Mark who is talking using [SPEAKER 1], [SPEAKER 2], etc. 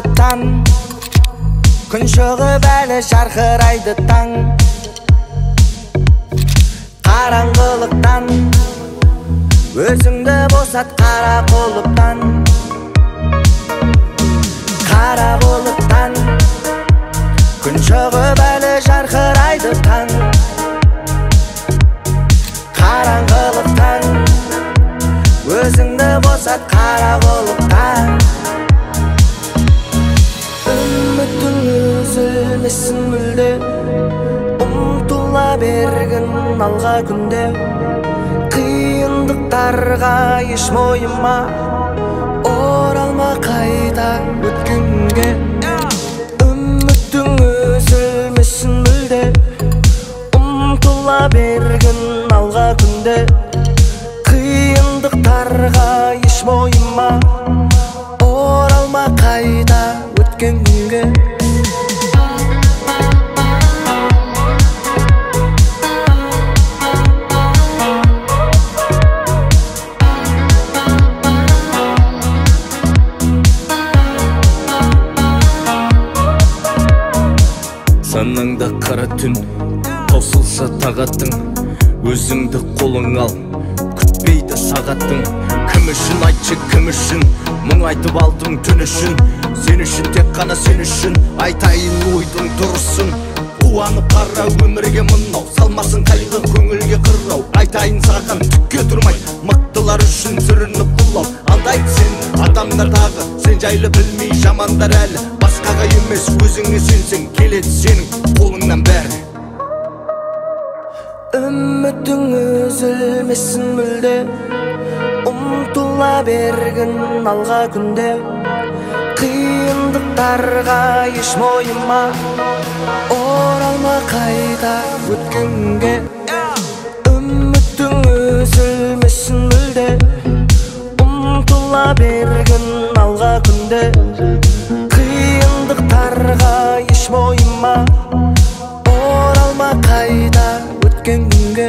[SPEAKER 1] бұлттан, күн шығып әлі жарқырайды таң. Қараңғылықтан өзіңді босат қара қолыптан. Қара бұлттан күн шығып әлі жарқырайды таң. Қараңғылықтан өзіңді босат қара қолыптан. Үмітің үзілмесін мүлде, ұмтыла бергін алға күнде. Қиындықтарға еш мойыма, оралма қайта өткенге. Үмітің үзілмесін мүлде, ұмтыла бергін алға күнде. Қиындықтарға еш мойыма, оралма қайта өткен күнге.
[SPEAKER 2] Санаңда қара түн тосылса тағатың, өзіңді қолың ал, күтпейді сағаттың. Кім үшін айтшы, кім үшін мұң айтып алдым түн үшін. Сен үшін, тек қана сен үшін айтайын ойдың дұрысын. Қуанып қара өмірге мынау, салмасын қайғы көңілге қырау. Айтайын саған түкке тұрмай, мықтылар үшін сүрініп бұлау. Алдайды сен адамдардағы, сен жайлы білмей жамандар әлі. Басқаға емес өзіңе сенсең, келеді сенің қолыңнан бәрі.
[SPEAKER 1] Үмітің үзілмесін мүлде, ұмтыла бергін алға күнде. Қиындықтарға еш мойыма, оралма қайта өткенге. Үмітің үзілмесін мүлде, ұмтыла бергін алға күнде. Қиындықтарға еш мойыма, оралма қайта өткен күнге.